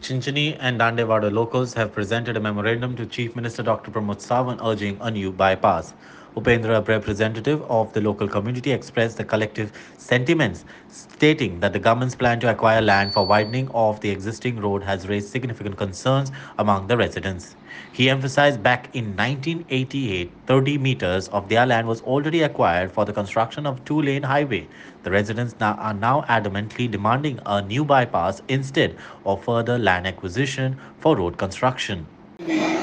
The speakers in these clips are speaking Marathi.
Chinchani and Dandewada locals have presented a memorandum to Chief Minister Dr. Pramod Sawant urging a new bypass. Upendra, a representative of the local community, expressed the collective sentiments, stating that the government's plan to acquire land for widening of the existing road has raised significant concerns among the residents. He emphasized back in 1988, 30 meters of their land was already acquired for the construction of two-lane highway. The residents are now adamantly demanding a new bypass instead of further land acquisition for road construction.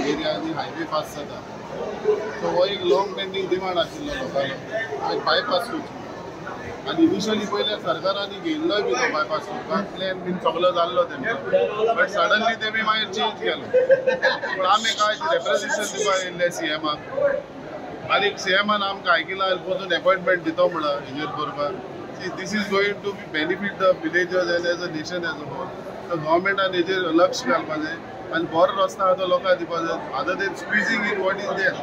एरियांनी हायवे पास जाता सो हो एक लॉंग पेंडींग डिमांड आशिल्लो लोकांलो बायपास करची आनी इनिशियली पयले सरकारांनी घेयल्लोय बी तो बायपास करपाक प्लॅन बीन सगळो जाल्लो तेंचो बट सडनली ते बी मागीर चेंज केलो पूण आमी काय रेप्रेजेंटेशन दिवपा येयल्ले सीएमाक आनी सीएमान आमकां आयकिला पसून अपॉयंटमेंट दितो म्हणून हेजेर करपाक this is going to be benefit the villagers and as a nation as a whole so गव्हर्मेंटान हेजेर लक्ष घालपाचें आणि बरो रस्तो आहा तो लोकांक दिवपाक जाय आतां ते स्क्विजींग इन वॉट इज देर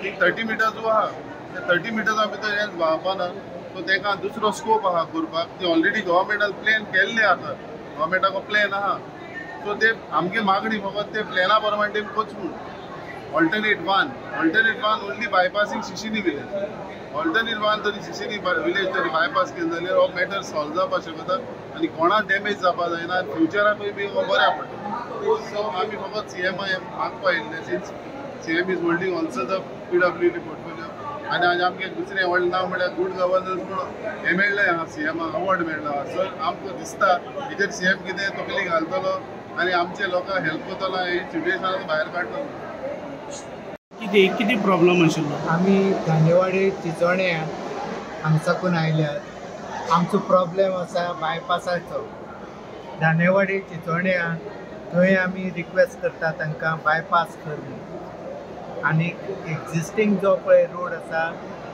की 30 मिटर्स जो आहा ते 30 मिटर्सा भितर हें व्हांवपाना सो ताका दुसरो स्कोप आहा करपाक ती ऑलरेडी गव्हर्मेंटान प्लॅन केल्ले आसा गव्हर्मेंटाको प्लॅन आहा सो ते आमगे मागणी फकत ते प्लॅना प्रमाणे तेमी कोच म्हूण ऑल्टरनेट वन ओन्ली बायपासींग शिशिनी विलेज ऑल्टरनेट वन तरी शिशिनी विलेज तरी बायपास केलें जाल्यार हो मॅटर सॉल्व जावपाक शकता आनी कोणाक डॅमेज जावपाक जायना फ्युचराकूय बी हो बऱ्या पडटा सो आमी फकत सीएमा मागपा येयल्ले since CM is holding also the PWD portfolio आनी आज आमगे दुसरें व्हडलें नांव म्हळ्यार गुड गव्हर्नन्स म्हणून हें मेळ्ळें हांगा सीएमाक अवॉर्ड मेळ्ळो सो आमकां दिसता हेजेर सीएम कितें तकली घालतलो आनी आमचे लोकांक हेल्प करतलो हे सिच्युएशनांत भायर काडटलो किती प्रॉब्लेम आशिल्लो आमी दांडेवाडी चिंचोण्या हांगसाकून आयल्यात आमचो प्रॉब्लेम आसा बायपासाचो दांडेवाडी चिंचोण्या थंय आमी रिक्वेस्ट करता तांकां बायपास कर म्हणून आनी एक्जिस्टींग जो पळय रोड आसा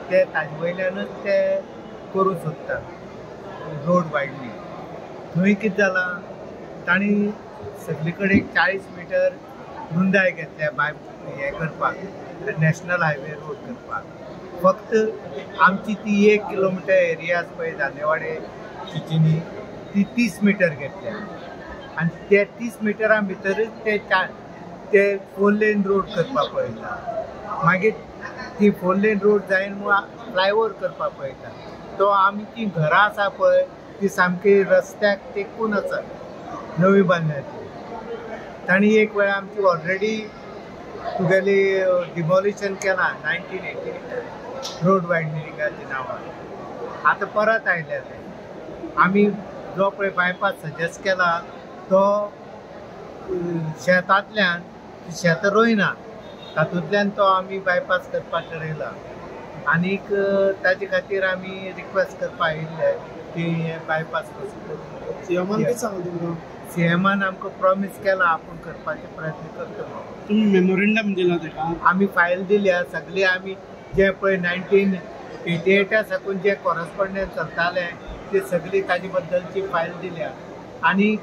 ते ताजे वयल्यानूच ते करूं सोदता रोड वायडनींग थंय कितें जालां तांणी सगळे कडेन 40 मिटर रुंदाय घेतल्या हें करपाक नॅशनल हायवे रोड करपाक फक्त आमची ती 1 किलोमिटर एरिया आसा पळय दांडेवाडी चिंचणी ती 30 मिटर घेतल्या आनी ते 30 मिटरां भितरच ते 4 लेन रोड करपाक पळयता मागीर ती 4 लेन रोड जायन फ्लायओवर करपाक पळयता तो आमची घरां आसा पळय ती सामकी रस्त्याक तेंकून आसा नवी बांदल्याची तांणी एक वेळ आमची ऑलरेडी तुगेली डिमॉलिशन केला 1988 रोड वायडनिंगाच्या नांवान आतां परत आयल्या ते आमी जो पळय बायपास सजेस्ट केला तो शेतांतल्यान शेत रोयना तातूंतल्यान तो आमी बायपास करपाक थारायला आनीक ताजे खातीर आमी रिक्वेस्ट करपाक आयिल्ले की हे बायपास कसो सीएमान कितें सांगलें तुमकां सीएमान आमकां प्रॉमीस केला आपूण करपाचे प्रयत्न करता तुम्ही मेमोरेंडम दिला ताका आमी फायल दिल्या सगळे आमी जे पळय 1988 साकून जे कॉरस्पॉन्डंट चलताले ते सगळी ताजे बद्दलची फायल दिल्या आनी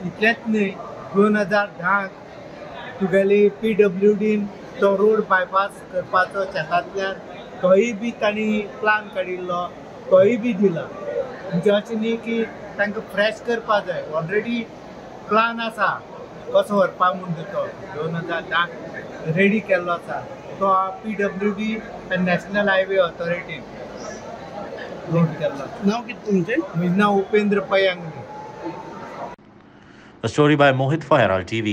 इतलेंच न्हय 2010 तुगेली PWDन तो रोड बायपास करपाचो शेतांतल्यान तोय बी तांणी प्लान काडिल्लो तोय बी दिला म्हणजे अशें न्ही की तांकां फ्रेश करपा जाय ऑलरेडी प्लान आसा कसो व्हरपा म्हणून तो 2010 रेडी केल्लो आसा तो PWD आनी नॅशनल हायवे ऑथॉरिटीन रोड केल्लो नांव कितें तुमचें म्हजें नांव उपेंद्र पै आंगले A story by Mohit for Herald TV.